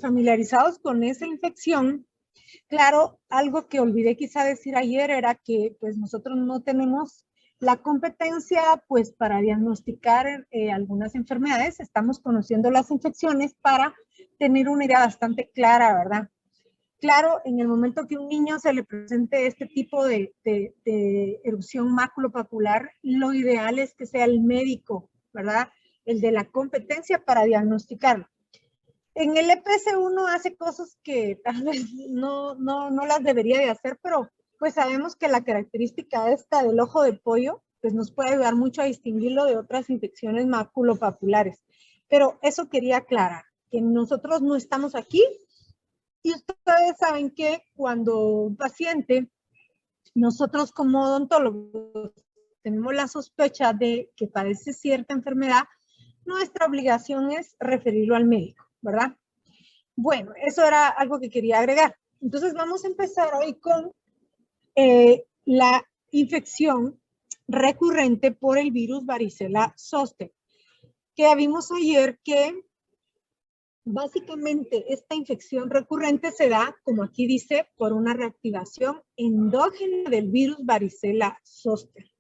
familiarizados con esa infección, claro, algo que olvidé quizá decir ayer era que pues nosotros no tenemos la competencia pues para diagnosticar algunas enfermedades. Estamos conociendo las infecciones para tener una idea bastante clara, ¿verdad? Claro, en el momento que un niño se le presente este tipo de erupción maculopapular, lo ideal es que sea el médico, ¿verdad? El de la competencia para diagnosticarlo. En el EPS uno hace cosas que tal vez no las debería de hacer, pero pues sabemos que la característica esta del ojo de pollo pues nos puede ayudar mucho a distinguirlo de otras infecciones maculopapulares. Pero eso quería aclarar, que nosotros no estamos aquí. Y ustedes saben que cuando un paciente, nosotros como odontólogos, tenemos la sospecha de que padece cierta enfermedad, nuestra obligación es referirlo al médico, ¿verdad? Bueno, eso era algo que quería agregar. Entonces vamos a empezar hoy con la infección recurrente por el virus varicela zoster, que ya vimos ayer que básicamente, esta infección recurrente se da, como aquí dice, por una reactivación endógena del virus varicela zoster.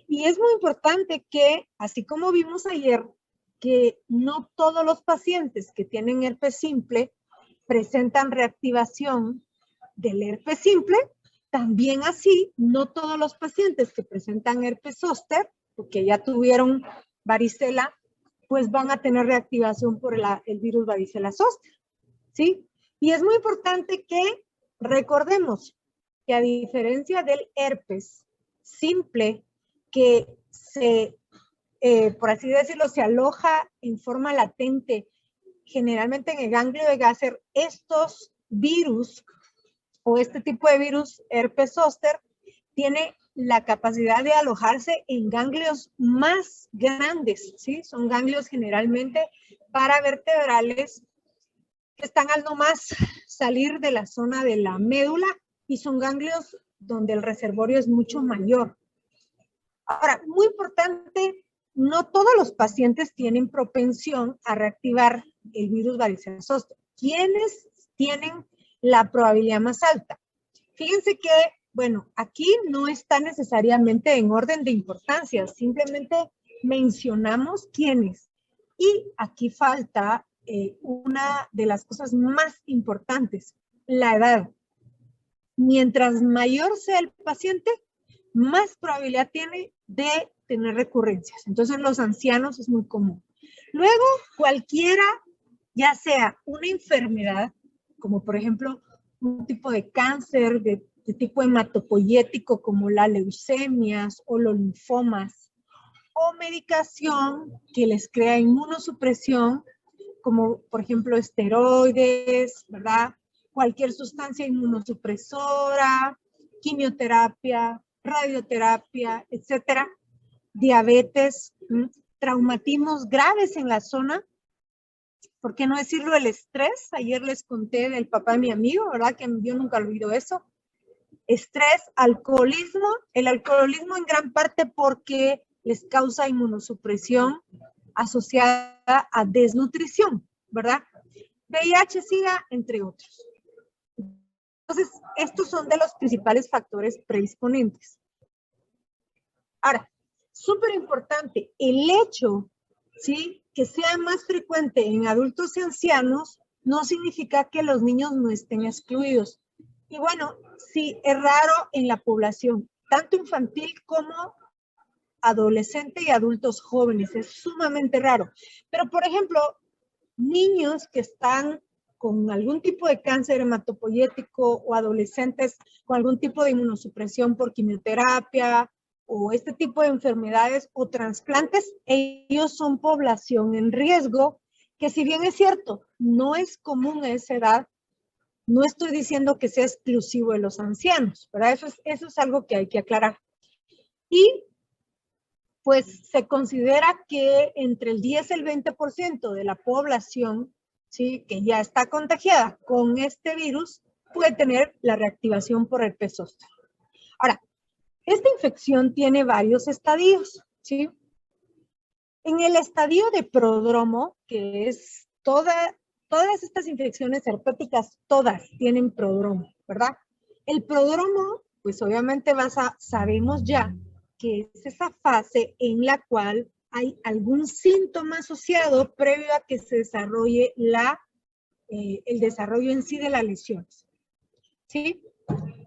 Y es muy importante que, así como vimos ayer, que no todos los pacientes que tienen herpes simple presentan reactivación del herpes simple, también así, no todos los pacientes que presentan herpes zoster, porque ya tuvieron varicela, pues van a tener reactivación por el virus varicela zoster, ¿sí? Y es muy importante que recordemos que a diferencia del herpes simple, que se, por así decirlo, se aloja en forma latente, generalmente en el ganglio de Gasser, estos virus o este tipo de virus herpes zoster tiene la capacidad de alojarse en ganglios más grandes, ¿sí? Son ganglios generalmente paravertebrales que están al nomás salir de la zona de la médula y son ganglios donde el reservorio es mucho mayor. Ahora, muy importante, no todos los pacientes tienen propensión a reactivar el virus varicela zoster. ¿Quiénes tienen la probabilidad más alta? Fíjense que bueno, aquí no está necesariamente en orden de importancia, simplemente mencionamos quiénes. Y aquí falta una de las cosas más importantes, la edad. Mientras mayor sea el paciente, más probabilidad tiene de tener recurrencias. Entonces, en los ancianos es muy común. Luego, cualquiera, ya sea una enfermedad, como por ejemplo un tipo de cáncer de tipo hematopoyético como las leucemias o los linfomas, o medicación que les crea inmunosupresión, como por ejemplo esteroides, ¿verdad? Cualquier sustancia inmunosupresora, quimioterapia, radioterapia, etcétera, diabetes, traumatismos graves en la zona. ¿Por qué no decirlo? El estrés. Ayer les conté del papá de mi amigo, ¿verdad? Que yo nunca olvido eso. Estrés, alcoholismo. El alcoholismo en gran parte porque les causa inmunosupresión asociada a desnutrición, ¿verdad? VIH, SIDA, entre otros. Entonces, estos son de los principales factores predisponentes. Ahora, súper importante, el hecho, ¿sí?, que sea más frecuente en adultos y ancianos no significa que los niños no estén excluidos. Y bueno, sí, es raro en la población, tanto infantil como adolescente y adultos jóvenes, es sumamente raro. Pero, por ejemplo, niños que están con algún tipo de cáncer hematopoyético o adolescentes con algún tipo de inmunosupresión por quimioterapia o este tipo de enfermedades o trasplantes, ellos son población en riesgo, que si bien es cierto, no es común a esa edad, no estoy diciendo que sea exclusivo de los ancianos, ¿verdad? Eso es algo que hay que aclarar. Y pues se considera que entre el 10 y el 20% de la población, ¿sí?, que ya está contagiada con este virus puede tener la reactivación por herpes zóster. Ahora, esta infección tiene varios estadios, ¿sí? En el estadio de prodromo, que es toda todas estas infecciones herpéticas, todas tienen prodromo, ¿verdad? El prodromo, pues obviamente sabemos ya que es esa fase en la cual hay algún síntoma asociado previo a que se desarrolle el desarrollo en sí de las lesiones, ¿sí?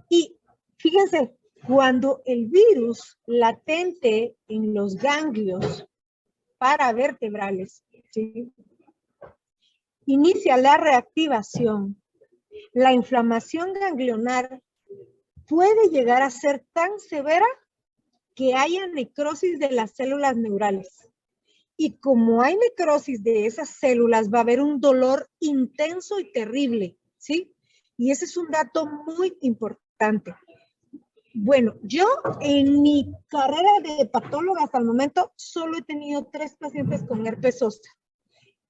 Y fíjense, cuando el virus latente en los ganglios paravertebrales, ¿sí?, inicia la reactivación, la inflamación ganglionar puede llegar a ser tan severa que haya necrosis de las células neurales. Y como hay necrosis de esas células, va a haber un dolor intenso y terrible, ¿sí? Y ese es un dato muy importante. Bueno, yo en mi carrera de patóloga hasta el momento solo he tenido 3 pacientes con herpes zóster.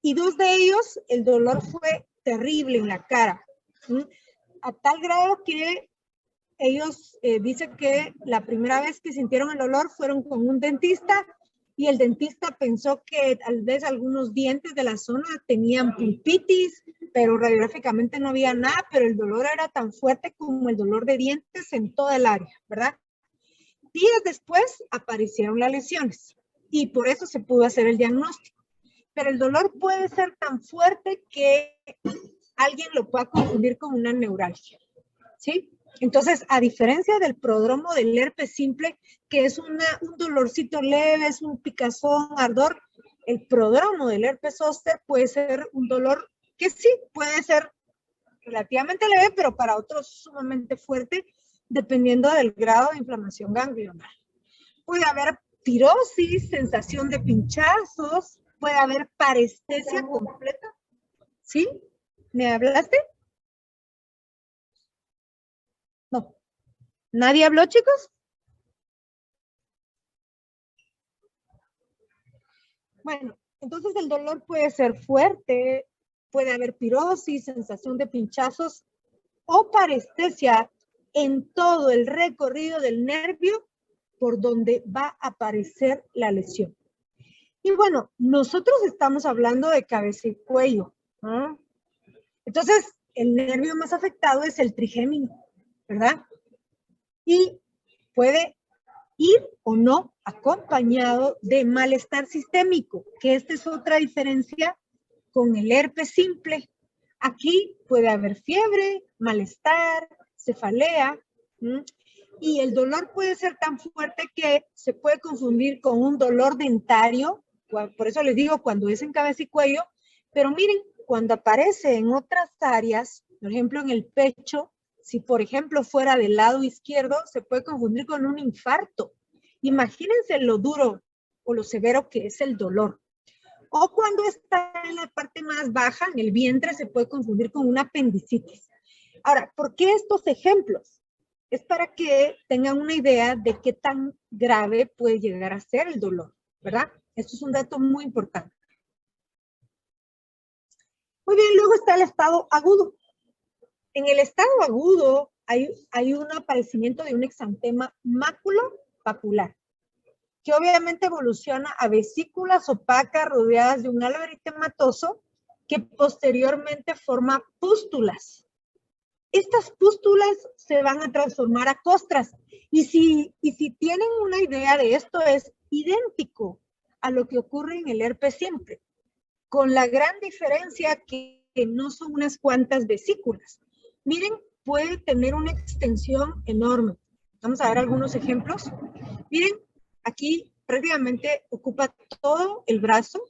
Y 2 de ellos, el dolor fue terrible en la cara, ¿sí?, a tal grado que ellos dicen que la primera vez que sintieron el dolor fueron con un dentista y el dentista pensó que tal vez algunos dientes de la zona tenían pulpitis, pero radiográficamente no había nada, pero el dolor era tan fuerte como el dolor de dientes en toda el área, ¿verdad? Días después aparecieron las lesiones y por eso se pudo hacer el diagnóstico. Pero el dolor puede ser tan fuerte que alguien lo pueda confundir con una neuralgia, ¿sí? Entonces, a diferencia del prodromo del herpes simple, que es un dolorcito leve, es un picazón, ardor, el prodromo del herpes zóster puede ser un dolor que sí, puede ser relativamente leve, pero para otros sumamente fuerte, dependiendo del grado de inflamación ganglionar. Puede haber pirosis, sensación de pinchazos, puede haber parestesia completa. ¿Sí? ¿Me hablaste? No. ¿Nadie habló, chicos? Bueno, entonces el dolor puede ser fuerte, puede haber pirosis, sensación de pinchazos o parestesia en todo el recorrido del nervio por donde va a aparecer la lesión. Y bueno, nosotros estamos hablando de cabeza y cuello, ¿no? Entonces, el nervio más afectado es el trigémino, ¿verdad? Y puede ir o no acompañado de malestar sistémico, que esta es otra diferencia con el herpes simple. Aquí puede haber fiebre, malestar, cefalea, y el dolor puede ser tan fuerte que se puede confundir con un dolor dentario, por eso les digo cuando es en cabeza y cuello, pero miren, cuando aparece en otras áreas, por ejemplo en el pecho, si por ejemplo fuera del lado izquierdo, se puede confundir con un infarto. Imagínense lo duro o lo severo que es el dolor. O cuando está en la parte más baja, en el vientre, se puede confundir con una apendicitis. Ahora, ¿por qué estos ejemplos? Es para que tengan una idea de qué tan grave puede llegar a ser el dolor, ¿verdad? Esto es un dato muy importante. Muy bien, luego está el estado agudo. En el estado agudo hay un aparecimiento de un exantema máculo-papular, que obviamente evoluciona a vesículas opacas rodeadas de un halo eritematoso que posteriormente forma pústulas. Estas pústulas se van a transformar a costras. Y si tienen una idea de esto, es idéntico a lo que ocurre en el herpes simple, con la gran diferencia que no son unas cuantas vesículas. Miren, puede tener una extensión enorme. Vamos a ver algunos ejemplos. Miren, aquí prácticamente ocupa todo el brazo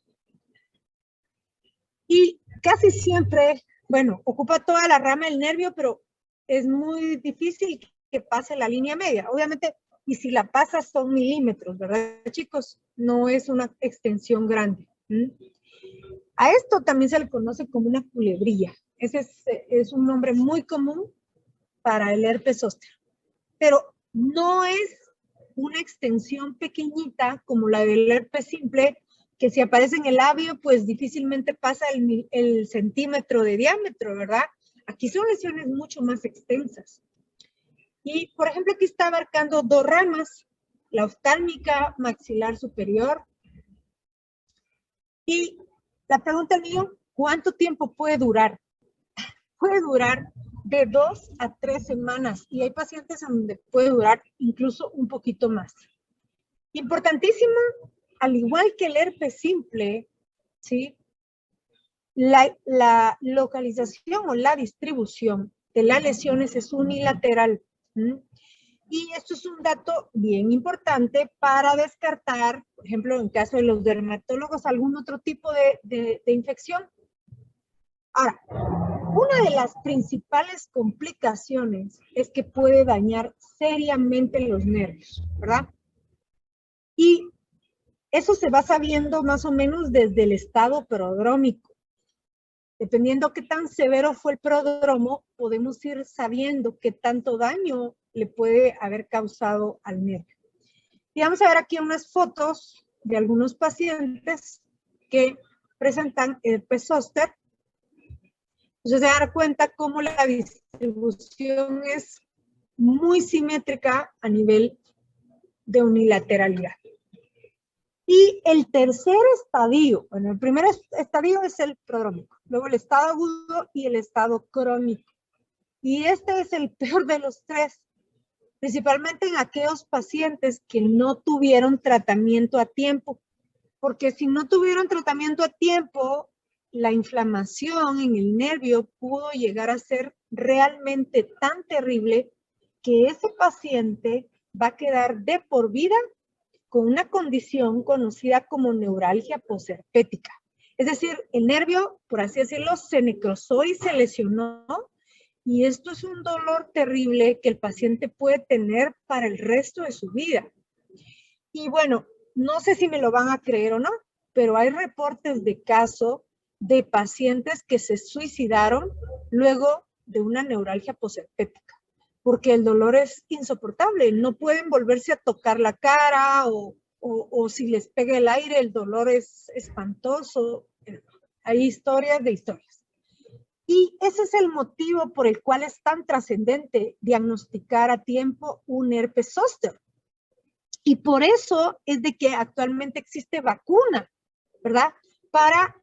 y casi siempre, bueno, ocupa toda la rama del nervio, pero es muy difícil que pase la línea media. Obviamente, y si la pasa son milímetros, ¿verdad, chicos? No es una extensión grande. A esto también se le conoce como una culebrilla. Ese es un nombre muy común para el herpes zóster. Pero no es una extensión pequeñita como la del herpes simple, que si aparece en el labio, pues difícilmente pasa el centímetro de diámetro, ¿verdad? Aquí son lesiones mucho más extensas. Y, por ejemplo, aquí está abarcando 2 ramas, la oftálmica maxilar superior. Y la pregunta del millón, ¿Cuánto tiempo puede durar? Puede durar de 2 a 3 semanas y hay pacientes en donde puede durar incluso un poquito más. Importantísimo, al igual que el herpes simple, ¿sí? La localización o la distribución de las lesiones es unilateral. Y esto es un dato bien importante para descartar, por ejemplo, en caso de los dermatólogos, algún otro tipo de infección. Ahora, una de las principales complicaciones es que puede dañar seriamente los nervios, ¿verdad? Y eso se va sabiendo más o menos desde el estado prodrómico. Dependiendo qué tan severo fue el prodromo, podemos ir sabiendo qué tanto daño le puede haber causado al nervio. Y vamos a ver aquí unas fotos de algunos pacientes que presentan herpes zóster. Entonces se dan cuenta cómo la distribución es muy simétrica a nivel de unilateralidad. Y el tercer estadio, bueno, el primer estadio es el prodrómico, luego el estado agudo y el estado crónico. Y este es el peor de los tres, principalmente en aquellos pacientes que no tuvieron tratamiento a tiempo, porque si no tuvieron tratamiento a tiempo, la inflamación en el nervio pudo llegar a ser realmente tan terrible que ese paciente va a quedar de por vida con una condición conocida como neuralgia posherpética. Es decir, el nervio, por así decirlo, se necrosó y se lesionó, y esto es un dolor terrible que el paciente puede tener para el resto de su vida. Y bueno, no sé si me lo van a creer o no, pero hay reportes de casos de pacientes que se suicidaron luego de una neuralgia posherpética, porque el dolor es insoportable, no pueden volverse a tocar la cara o si les pega el aire, el dolor es espantoso. Hay historias de historias. Y ese es el motivo por el cual es tan trascendente diagnosticar a tiempo un herpes zóster. Y por eso es de que actualmente existe vacuna, ¿verdad? Para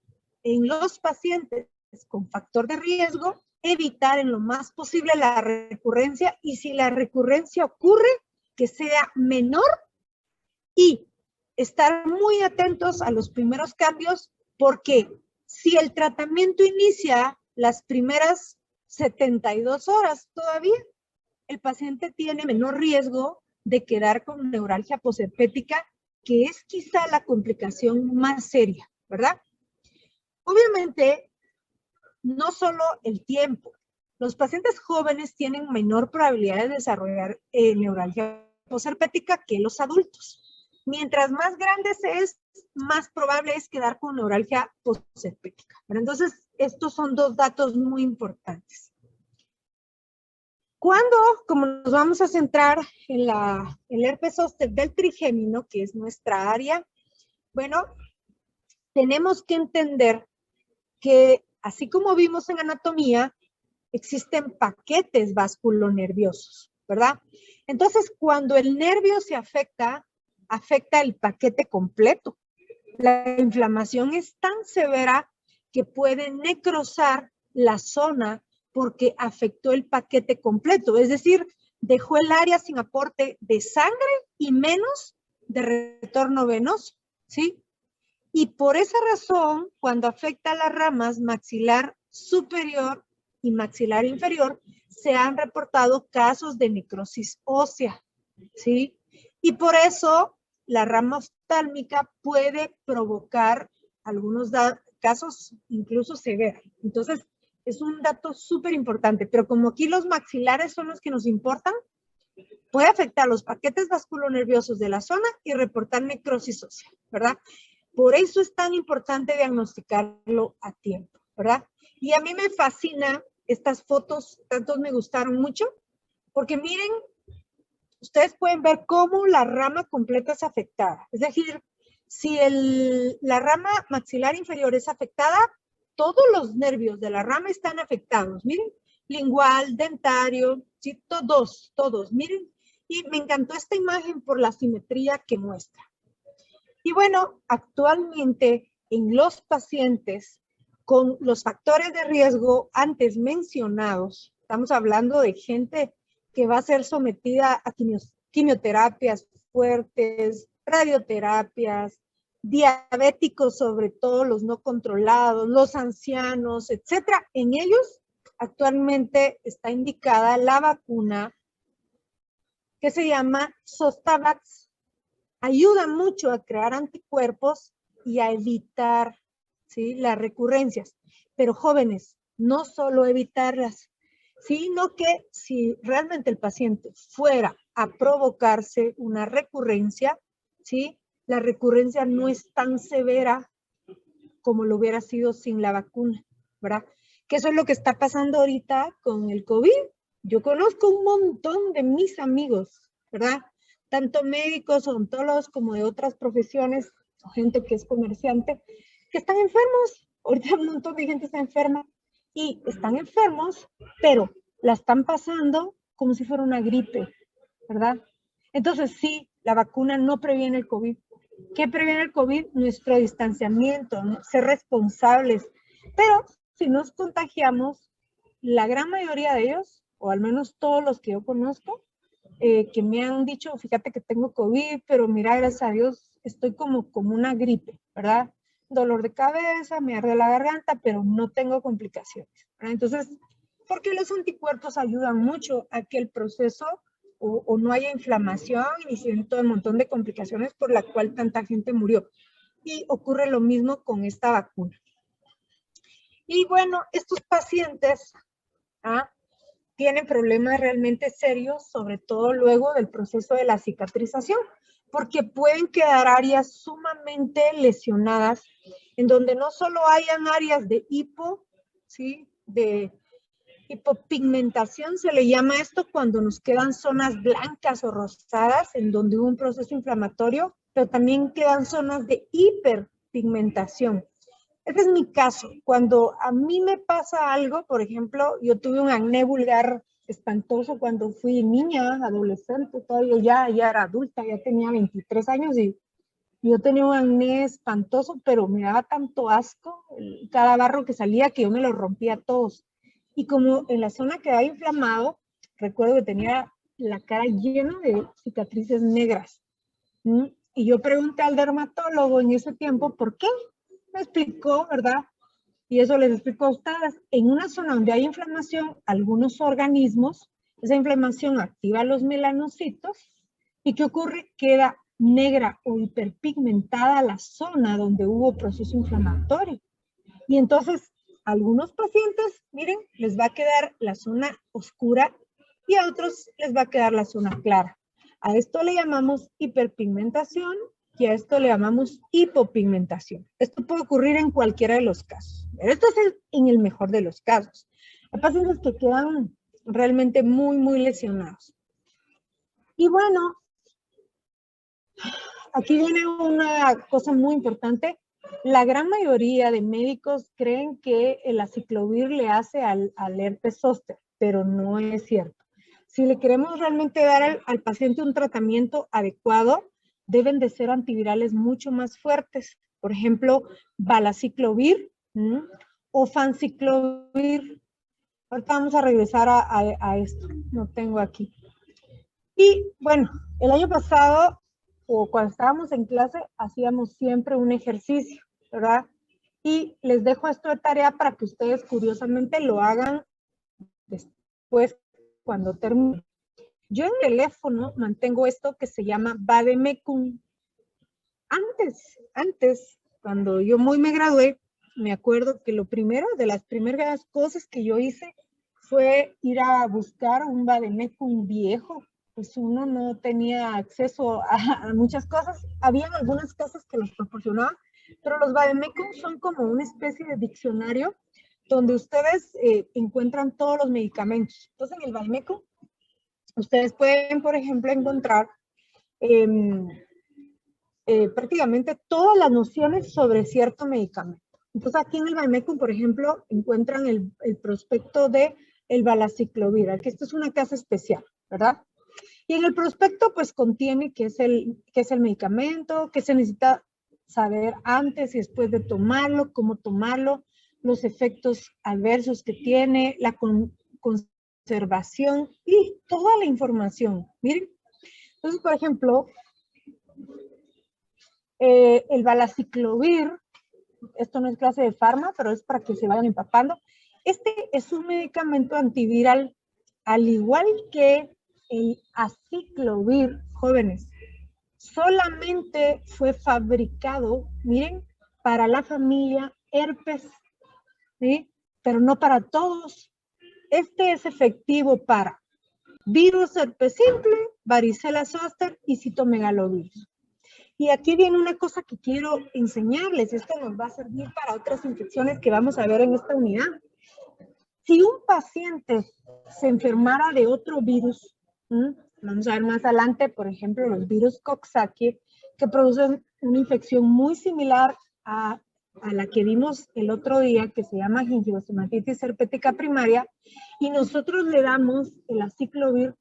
en los pacientes con factor de riesgo evitar en lo más posible la recurrencia, y si la recurrencia ocurre, que sea menor, y estar muy atentos a los primeros cambios, porque si el tratamiento inicia las primeras 72 horas todavía, el paciente tiene menor riesgo de quedar con neuralgia posherpética, que es quizá la complicación más seria, ¿verdad? Obviamente, no solo el tiempo. Los pacientes jóvenes tienen menor probabilidad de desarrollar neuralgia posherpética que los adultos. Mientras más grande se es, más probable es quedar con neuralgia posherpética. Entonces, estos son dos datos muy importantes. Cuando, como nos vamos a centrar en el herpes zóster del trigémino, que es nuestra área, bueno, tenemos que entender que, así como vimos en anatomía, existen paquetes vasculonerviosos, ¿verdad? Entonces, cuando el nervio se afecta, afecta el paquete completo. La inflamación es tan severa que puede necrosar la zona porque afectó el paquete completo, es decir, dejó el área sin aporte de sangre y menos de retorno venoso, ¿sí? Y por esa razón, cuando afecta a las ramas maxilar superior y maxilar inferior, se han reportado casos de necrosis ósea, ¿sí? Y por eso la rama oftálmica puede provocar algunos casos incluso ceguera. Entonces, es un dato súper importante, pero como aquí los maxilares son los que nos importan, puede afectar los paquetes vasculonerviosos de la zona y reportar necrosis ósea, ¿verdad? Por eso es tan importante diagnosticarlo a tiempo, ¿verdad? Y a mí me fascina estas fotos, tantos me gustaron mucho, porque miren, ustedes pueden ver cómo la rama completa es afectada. Es decir, si la rama maxilar inferior es afectada, todos los nervios de la rama están afectados. Miren, lingual, dentario, ¿sí? Todos, miren. Y me encantó esta imagen por la simetría que muestra. Y bueno, actualmente en los pacientes con los factores de riesgo antes mencionados. Estamos hablando de gente que va a ser sometida a quimioterapias fuertes, radioterapias, diabéticos, sobre todo los no controlados, los ancianos, etcétera. En ellos actualmente está indicada la vacuna que se llama Zostavax. Ayuda mucho a crear anticuerpos y a evitar, ¿sí?, las recurrencias. Pero jóvenes, no solo evitarlas, sino que si realmente el paciente fuera a provocarse una recurrencia, ¿sí?, la recurrencia no es tan severa como lo hubiera sido sin la vacuna, ¿verdad? Que eso es lo que está pasando ahorita con el COVID. Yo conozco un montón de mis amigos, ¿verdad? Tanto médicos, odontólogos, como de otras profesiones, o gente que es comerciante, que están enfermos. Ahorita un montón de gente está enferma y están enfermos, pero la están pasando como si fuera una gripe, ¿verdad? Entonces, sí, la vacuna no previene el COVID. ¿Qué previene el COVID? Nuestro distanciamiento, ¿no? Ser responsables. Pero si nos contagiamos, la gran mayoría de ellos, o al menos todos los que yo conozco, que me han dicho, fíjate que tengo COVID, pero mira, gracias a Dios, estoy como una gripe, ¿verdad? Dolor de cabeza, me arde la garganta, pero no tengo complicaciones, ¿verdad? Entonces, porque los anticuerpos ayudan mucho a que el proceso o no haya inflamación y sin todo un montón de complicaciones por la cual tanta gente murió. Y ocurre lo mismo con esta vacuna. Y bueno, estos pacientes tienen problemas realmente serios, sobre todo luego del proceso de la cicatrización, porque pueden quedar áreas sumamente lesionadas, en donde no solo hayan áreas de hipo, ¿sí?, de hipopigmentación, se le llama esto cuando nos quedan zonas blancas o rosadas en donde hubo un proceso inflamatorio, pero también quedan zonas de hiperpigmentación. Ese es mi caso. Cuando a mí me pasa algo, por ejemplo, yo tuve un acné vulgar espantoso cuando fui niña, adolescente, todavía ya era adulta, ya tenía 23 años y yo tenía un acné espantoso, pero me daba tanto asco cada barro que salía que yo me lo rompía a todos. Y como en la zona quedaba inflamado, recuerdo que tenía la cara llena de cicatrices negras. Y yo pregunté al dermatólogo en ese tiempo, ¿por qué? Me explicó, ¿verdad? Y eso les explico a ustedes. En una zona donde hay inflamación, algunos organismos, esa inflamación activa los melanocitos. ¿Y qué ocurre? Queda negra o hiperpigmentada la zona donde hubo proceso inflamatorio. Y entonces, a algunos pacientes, miren, les va a quedar la zona oscura y a otros les va a quedar la zona clara. A esto le llamamos hiperpigmentación y a esto le llamamos hipopigmentación. Esto puede ocurrir en cualquiera de los casos. Pero esto es en el mejor de los casos. Hay pacientes que quedan realmente muy lesionados. Y bueno, aquí viene una cosa muy importante. La gran mayoría de médicos creen que el aciclovir le hace al herpes zóster, pero no es cierto. Si le queremos realmente dar al paciente un tratamiento adecuado, deben de ser antivirales mucho más fuertes. Por ejemplo, valaciclovir o fanciclovir. Ahorita vamos a regresar a esto. No tengo aquí. Y bueno, el año pasado, o cuando estábamos en clase, hacíamos siempre un ejercicio, ¿verdad? Y les dejo esto de tarea para que ustedes curiosamente lo hagan después cuando termine. Yo en el teléfono mantengo esto que se llama Vademecum. Antes, cuando yo me gradué, me acuerdo que de las primeras cosas que yo hice fue ir a buscar un Vademecum viejo. Pues uno no tenía acceso a muchas cosas. Había algunas casas que los proporcionaban, pero los Vademecum son como una especie de diccionario donde ustedes encuentran todos los medicamentos. Entonces, en el Vademecum, ustedes pueden, por ejemplo, encontrar prácticamente todas las nociones sobre cierto medicamento. Entonces, aquí en el Vademecum, por ejemplo, encuentran el prospecto de el valaciclovir, que esto es una casa especial, ¿verdad? Y en el prospecto, pues, contiene qué es el medicamento, qué se necesita saber antes y después de tomarlo, cómo tomarlo, los efectos adversos que tiene, la conservación y toda la información. Miren, entonces, por ejemplo, el valaciclovir, esto no es clase de farma, pero es para que se vayan empapando. Este es un medicamento antiviral, al igual que el aciclovir, jóvenes. Solamente fue fabricado, miren, para la familia herpes, ¿sí? Pero no para todos. Este es efectivo para virus herpes simple, varicela zoster y citomegalovirus. Y aquí viene una cosa que quiero enseñarles. Esto nos va a servir para otras infecciones que vamos a ver en esta unidad. Si un paciente se enfermara de otro virus, vamos a ver más adelante, por ejemplo, los virus Coxsackie, que producen una infección muy similar a la que vimos el otro día, que se llama gingivostomatitis herpética primaria, y nosotros le damos el aciclovir.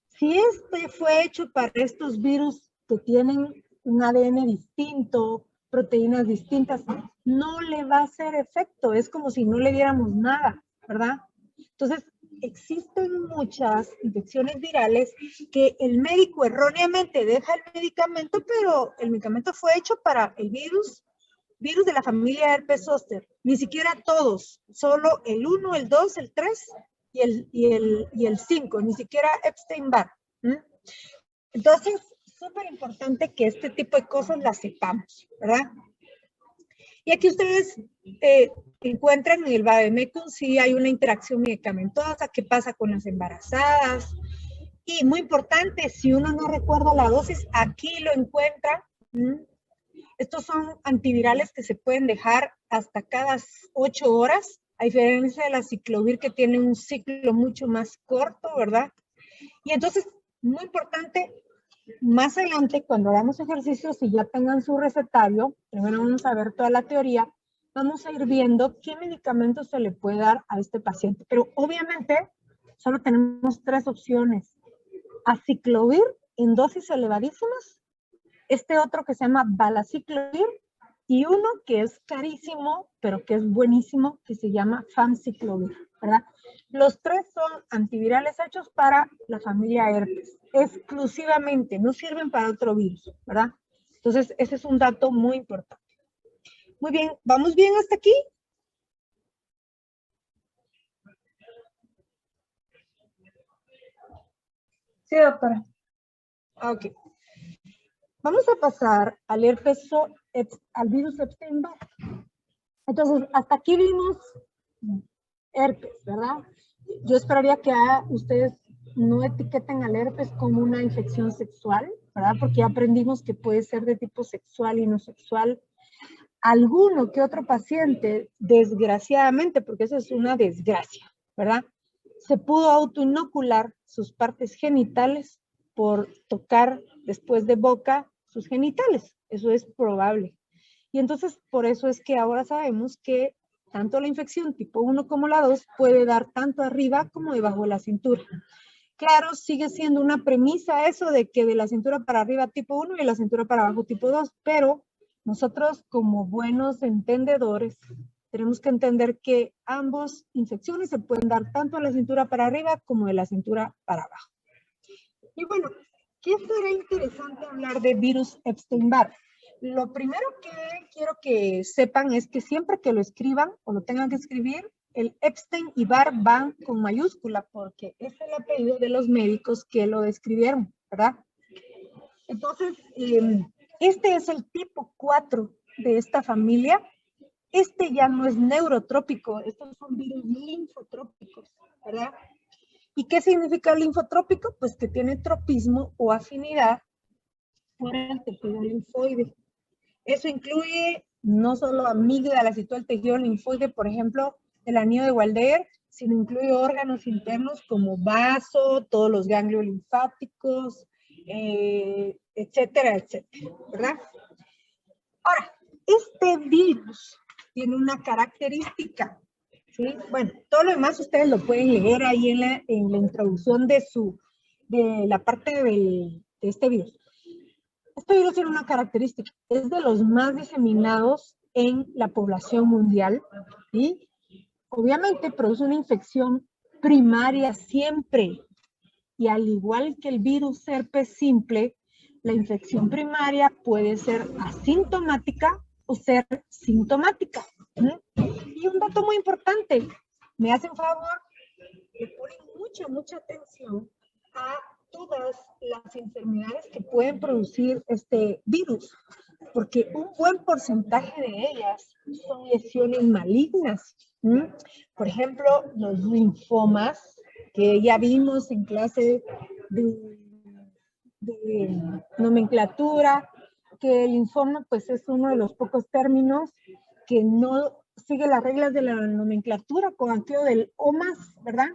Si este fue hecho para estos virus que tienen un ADN distinto, proteínas distintas, no le va a hacer efecto. Es como si no le diéramos nada, ¿verdad? Entonces, existen muchas infecciones virales que el médico erróneamente deja el medicamento, pero el medicamento fue hecho para el virus de la familia herpes zoster. Ni siquiera todos, solo el 1, el 2, el 3 y el 5, ni siquiera Epstein-Barr. Entonces, súper importante que este tipo de cosas las sepamos, ¿verdad? Y aquí ustedes encuentran en el vademecum si hay una interacción medicamentosa, qué pasa con las embarazadas. Y muy importante, si uno no recuerda la dosis, aquí lo encuentra. Estos son antivirales que se pueden dejar hasta cada 8 horas, a diferencia de la aciclovir que tiene un ciclo mucho más corto, ¿verdad? Y entonces, muy importante, más adelante, cuando hagamos ejercicios y ya tengan su recetario, primero vamos a ver toda la teoría, vamos a ir viendo qué medicamentos se le puede dar a este paciente. Pero obviamente, solo tenemos 3 opciones. Aciclovir en dosis elevadísimas, este otro que se llama valaciclovir, y uno que es carísimo, pero que es buenísimo, que se llama famciclovir, ¿verdad? Los 3 son antivirales hechos para la familia herpes, exclusivamente, no sirven para otro virus, ¿verdad? Entonces, ese es un dato muy importante. Muy bien, ¿vamos bien hasta aquí? Sí, doctora. Ok. Vamos a pasar al herpes, al virus Epstein-Barr. Entonces, hasta aquí vimos herpes, ¿verdad? Yo esperaría que ustedes no etiqueten al herpes como una infección sexual, ¿verdad? Porque ya aprendimos que puede ser de tipo sexual y no sexual. Alguno que otro paciente, desgraciadamente, porque eso es una desgracia, ¿verdad? Se pudo autoinocular sus partes genitales por tocar después de boca sus genitales. Eso es probable. Y entonces, por eso es que ahora sabemos que tanto la infección tipo 1 como la 2 puede dar tanto arriba como debajo de la cintura. Claro, sigue siendo una premisa eso de que de la cintura para arriba tipo 1 y de la cintura para abajo tipo 2, pero nosotros como buenos entendedores tenemos que entender que ambas infecciones se pueden dar tanto de la cintura para arriba como de la cintura para abajo. Y bueno, ¿qué será interesante hablar de virus Epstein-Barr? Lo primero que quiero que sepan es que siempre que lo escriban o lo tengan que escribir, el Epstein y Barr van con mayúscula porque es el apellido de los médicos que lo describieron, ¿verdad? Entonces, este es el tipo 4 de esta familia. Este ya no es neurotrópico, estos son virus linfotrópicos, ¿verdad? ¿Y qué significa el linfotrópico? Pues que tiene tropismo o afinidad por el tejido linfoide. Eso incluye no solo amígdalas y todo el tejido linfoide, por ejemplo, el anillo de Waldeyer, sino incluye órganos internos como vaso, todos los ganglios linfáticos, etcétera, etcétera, ¿verdad? Ahora, este virus tiene una característica, ¿sí? Bueno, todo lo demás ustedes lo pueden leer ahí en la introducción de la parte de este virus. Este virus tiene una característica, es de los más diseminados en la población mundial, ¿sí? obviamente produce una infección primaria siempre. Y al igual que el virus herpes simple, la infección primaria puede ser asintomática o ser sintomática. Y un dato muy importante, me hacen favor, le ponen mucha atención a todas las enfermedades que pueden producir este virus, porque un buen porcentaje de ellas son lesiones malignas. Por ejemplo, los linfomas, que ya vimos en clase de nomenclatura, que el linfoma pues es uno de los pocos términos que no sigue las reglas de la nomenclatura con aquello del OMAS, ¿verdad?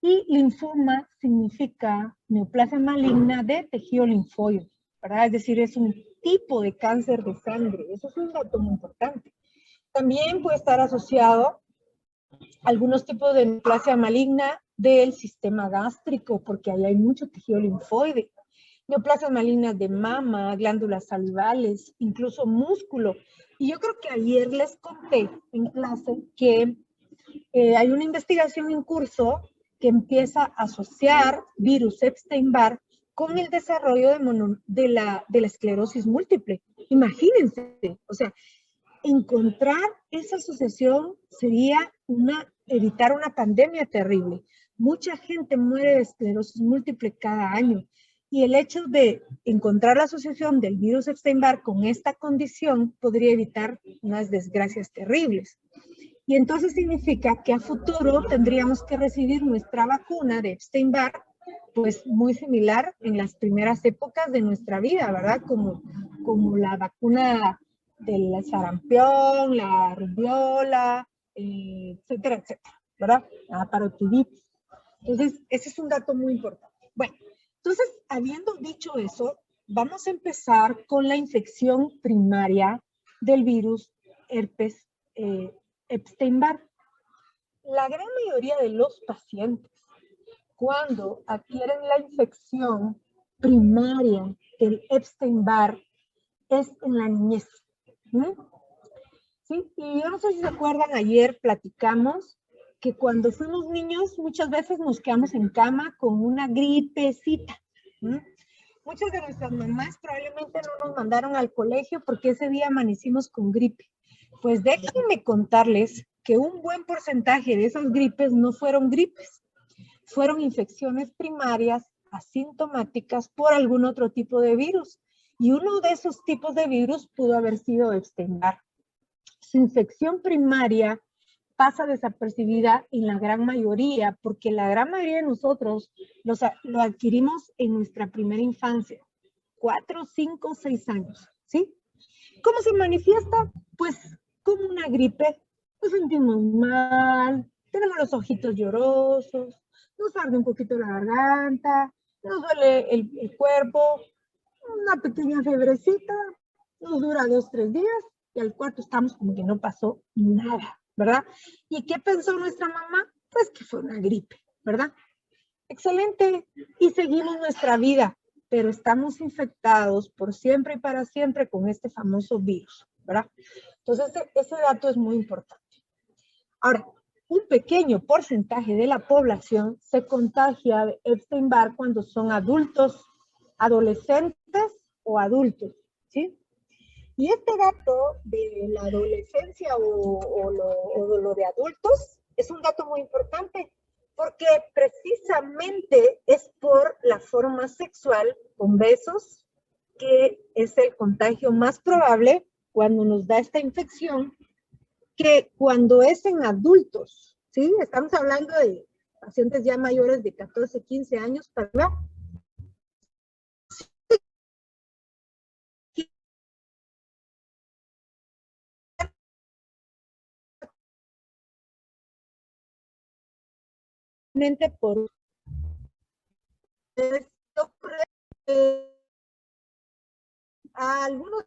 Y linfoma significa neoplasia maligna de tejido linfóide, ¿verdad? Es decir, es un tipo de cáncer de sangre. Eso es un dato muy importante. También puede estar asociado a algunos tipos de neoplasia maligna del sistema gástrico, porque ahí hay mucho tejido linfoide. Neoplasias malignas de mama, glándulas salivales, incluso músculo. Y yo creo que ayer les conté en clase que hay una investigación en curso que empieza a asociar virus Epstein-Barr con el desarrollo de la esclerosis múltiple. Imagínense, o sea, encontrar esa asociación sería evitar una pandemia terrible. Mucha gente muere de esclerosis múltiple cada año. Y el hecho de encontrar la asociación del virus Epstein-Barr con esta condición podría evitar unas desgracias terribles. Y entonces significa que a futuro tendríamos que recibir nuestra vacuna de Epstein-Barr, pues muy similar en las primeras épocas de nuestra vida, ¿verdad? Como la vacuna del sarampión, la rubiola, etcétera, ¿verdad? La parotiditis. Entonces, ese es un dato muy importante. Bueno, entonces, habiendo dicho eso, vamos a empezar con la infección primaria del virus herpes Epstein-Barr. La gran mayoría de los pacientes, cuando adquieren la infección primaria del Epstein-Barr, es en la niñez. ¿Sí? Y yo no sé si se acuerdan, ayer platicamos que cuando fuimos niños muchas veces nos quedamos en cama con una gripecita. Muchas de nuestras mamás probablemente no nos mandaron al colegio porque ese día amanecimos con gripe. Pues déjenme contarles que un buen porcentaje de esas gripes no fueron gripes, fueron infecciones primarias asintomáticas por algún otro tipo de virus. Y uno de esos tipos de virus pudo haber sido Epstein-Barr. Su infección primaria pasa desapercibida en la gran mayoría, porque la gran mayoría de nosotros lo adquirimos en nuestra primera infancia, 4, 5, 6 años, ¿sí? ¿Cómo se manifiesta? Pues como una gripe, nos sentimos mal, tenemos los ojitos llorosos, nos arde un poquito la garganta, nos duele el cuerpo, una pequeña febrecita, nos dura 2, 3 días y al cuarto estamos como que no pasó nada, ¿verdad? ¿Y qué pensó nuestra mamá? Pues que fue una gripe, ¿verdad? Excelente, y seguimos nuestra vida, pero estamos infectados por siempre y para siempre con este famoso virus, ¿verdad? Entonces, ese dato es muy importante. Ahora, un pequeño porcentaje de la población se contagia de Epstein-Barr cuando son adultos, adolescentes o adultos, ¿sí? Y este dato de la adolescencia o lo de adultos es un dato muy importante porque precisamente es por la forma sexual con besos que es el contagio más probable cuando nos da esta infección que cuando es en adultos, ¿sí? Estamos hablando de pacientes ya mayores de 14, 15 años para arriba. Por esto, a algunos